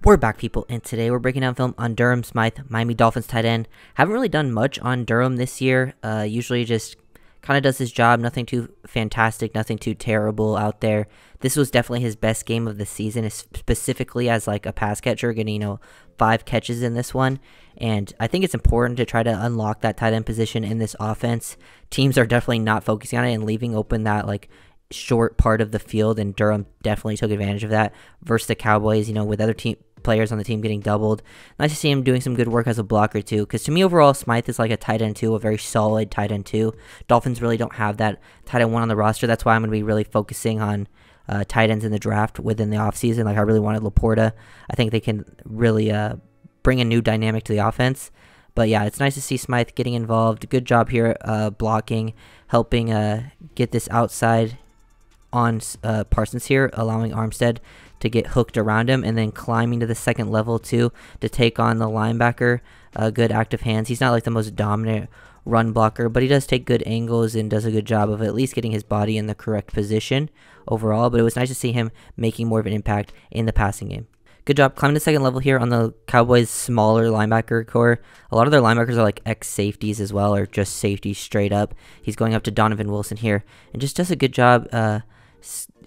We're back, people, and today we're breaking down film on Durham Smythe, Miami Dolphins tight end. Haven't really done much on Durham this year. Usually just kind of does his job. Nothing too fantastic, nothing too terrible out there. This was definitely his best game of the season, specifically as like a pass catcher, getting 5 catches in this one. And I think it's important to try to unlock that tight end position in this offense. Teams are definitely not focusing on it and leaving open that like short part of the field, and Durham definitely took advantage of that versus the Cowboys, with other players on the team getting doubled. Nice to see him doing some good work as a blocker too, because to me overall Smythe is like a tight end 2, a very solid tight end 2. Dolphins really don't have that tight end 1 on the roster. That's why I'm going to be really focusing on tight ends in the draft within the offseason. Like I really wanted Laporta. I think they can really bring a new dynamic to the offense. But yeah, it's nice to see Smythe getting involved. Good job here blocking, helping get this outside on Parsons here, allowing Armstead to get hooked around him, and then climbing to the second level too to take on the linebacker. Good active hands. He's not like the most dominant run blocker, but he does take good angles and does a good job of at least getting his body in the correct position overall. But it was nice to see him making more of an impact in the passing game. Good job climbing the second level here on the Cowboys' smaller linebacker core. A lot of their linebackers are like ex-safeties as well, or just safeties straight up. He's going up to Donovan Wilson here and just does a good job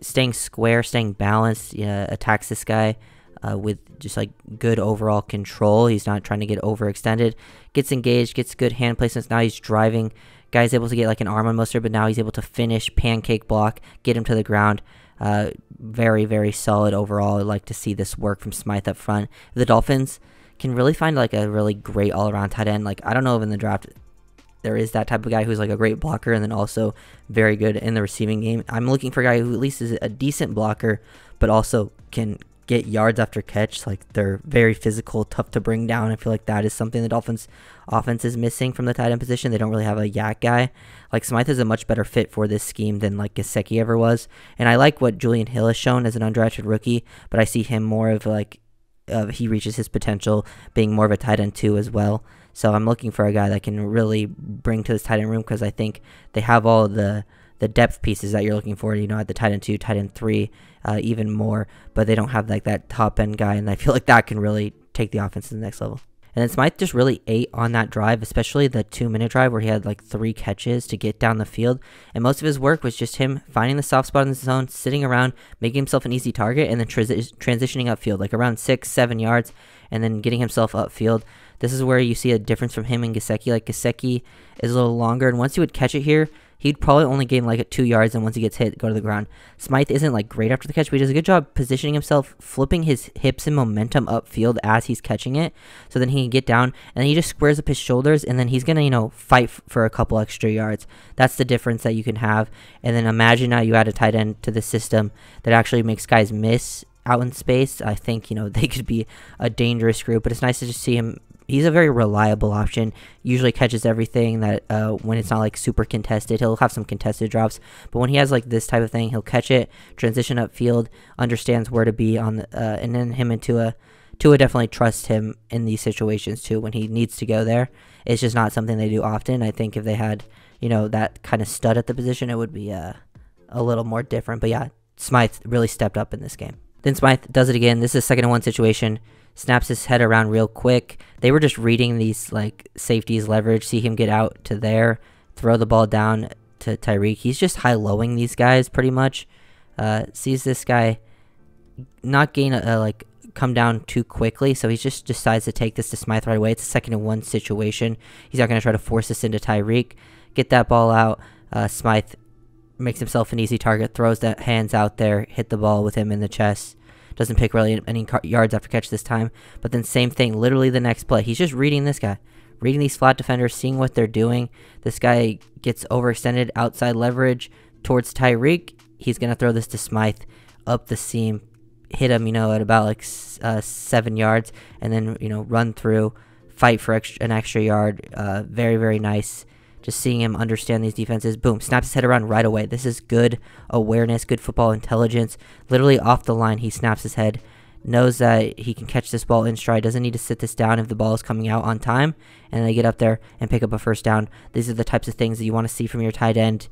staying square, staying balanced. Attacks this guy with just like good overall control. He's not trying to get overextended. Gets engaged, gets good hand placements. Now he's driving. Guy's able to get like an arm on Mustard, but now he's able to finish, pancake block, get him to the ground. Very, very solid overall. I'd like to see this work from Smythe up front. The Dolphins can really find like a really great all-around tight end. Like I don't know if in the draft there is that type of guy who's like a great blocker and then also very good in the receiving game. I'm looking for a guy who at least is a decent blocker, but also can get yards after catch. Like they're very physical, tough to bring down. I feel like that is something the Dolphins offense is missing from the tight end position. They don't really have a yak guy. Like Smythe is a much better fit for this scheme than like Gesicki ever was. And I like what Julian Hill has shown as an undrafted rookie, but I see him more of like he reaches his potential being more of a tight end 2 as well. So I'm looking for a guy that can really bring to this tight end room, because I think they have all of the depth pieces that you're looking for, at the tight end 2, tight end 3, even more, but they don't have like that top end guy, and I feel like that can really take the offense to the next level. And then Smythe just really ate on that drive, especially the 2-minute drive where he had like 3 catches to get down the field. And most of his work was just him finding the soft spot in the zone, sitting around, making himself an easy target, and then transitioning upfield, like around 6-7 yards, and then getting himself upfield. This is where you see a difference from him and Gesicki. Like Gesicki is a little longer, and once he would catch it here, he'd probably only gain like 2 yards, and once he gets hit, go to the ground. Smythe isn't like great after the catch, but he does a good job positioning himself, flipping his hips and momentum upfield as he's catching it, so then he can get down, and then he just squares up his shoulders, and then he's gonna fight for a couple extra yards. That's the difference that you can have. And then imagine now you add a tight end to the system that actually makes guys miss out in space. I think they could be a dangerous group, but it's nice to just see him. He's a very reliable option. Usually catches everything that when it's not like super contested. He'll have some contested drops, but when he has like this type of thing, he'll catch it, transition upfield, understands where to be on the, and then him and Tua definitely trust him in these situations too when he needs to go there. It's just not something they do often. I think if they had that kind of stud at the position, it would be a little more different. But yeah, Smythe really stepped up in this game. Then Smythe does it again. This is a 2nd-and-1 situation. Snaps his head around real quick. They were just reading these like safeties leverage. See him get out to there, throw the ball down to Tyreek. He's just high-lowing these guys pretty much. Sees this guy not gain like come down too quickly, so he just decides to take this to Smythe right away. It's a 2nd-and-1 situation. He's not going to try to force this into Tyreek. Get that ball out. Smythe makes himself an easy target, throws the hands out there, hit the ball with him in the chest. Doesn't pick really any yards after catch this time. But then same thing, literally the next play. He's just reading this guy. Reading these flat defenders, seeing what they're doing. This guy gets overextended, outside leverage towards Tyreek. He's going to throw this to Smythe up the seam. Hit him, at about like 7 yards. And then, run through, fight for an extra yard. Very, very nice. Just seeing him understand these defenses. Boom, snaps his head around right away. This is good awareness, good football intelligence. Literally off the line, he snaps his head. Knows that he can catch this ball in stride. Doesn't need to sit this down if the ball is coming out on time. And they get up there and pick up a first down. These are the types of things that you want to see from your tight end.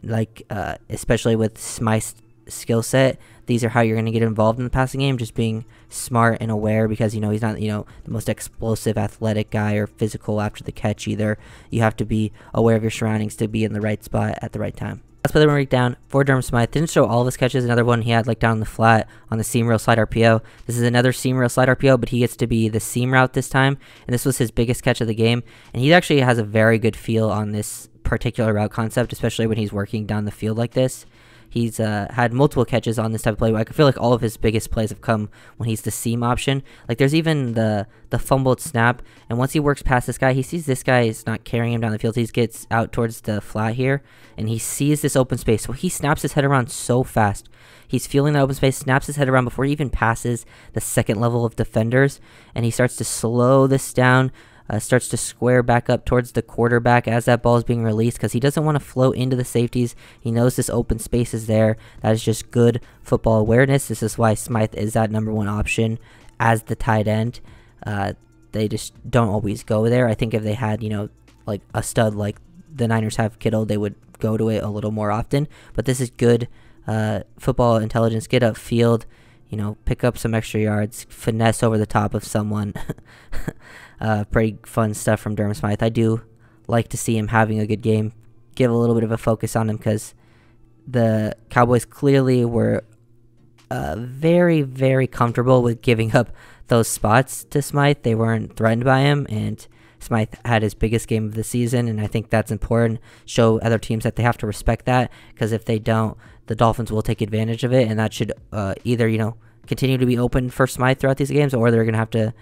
Like, especially with Smythe's skill set. these are how you're going to get involved in the passing game, just being smart and aware, because, he's not, the most explosive athletic guy or physical after the catch either. You have to be aware of your surroundings to be in the right spot at the right time. Last play that we're going to break down for Durham Smythe. Didn't show all of his catches. Another one he had like down the flat on the seam rail slide RPO. This is another seam rail slide RPO, but he gets to be the seam route this time. And this was his biggest catch of the game. And he actually has a very good feel on this particular route concept, especially when he's working down the field like this. He's had multiple catches on this type of play. I feel like all of his biggest plays have come when he's the seam option. Like, there's even the fumbled snap, and once he works past this guy, he sees this guy is not carrying him down the field. He gets out towards the flat here, and he sees this open space. So he snaps his head around so fast. He's feeling the open space, snaps his head around before he even passes the second level of defenders, and he starts to slow this down. Starts to square back up towards the quarterback as that ball is being released, because he doesn't want to float into the safeties. He knows this open space is there. That is just good football awareness. This is why Smythe is that #1 option as the tight end. They just don't always go there. I think if they had, like a stud like the Niners have Kittle, they would go to it a little more often. But this is good football intelligence. Get upfield, pick up some extra yards, finesse over the top of someone. Pretty fun stuff from Durham Smythe. I do like to see him having a good game. Give a little bit of a focus on him, because the Cowboys clearly were very, very comfortable with giving up those spots to Smythe. They weren't threatened by him, and Smythe had his biggest game of the season, and I think that's important. Show other teams that they have to respect that, because if they don't, the Dolphins will take advantage of it, and that should either, continue to be open for Smythe throughout these games, or they're going to have to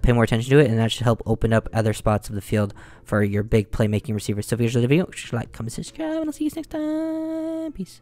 pay more attention to it, and that should help open up other spots of the field for your big playmaking receivers. So if you enjoyed the video, like, comment, subscribe, and I'll see you next time. Peace.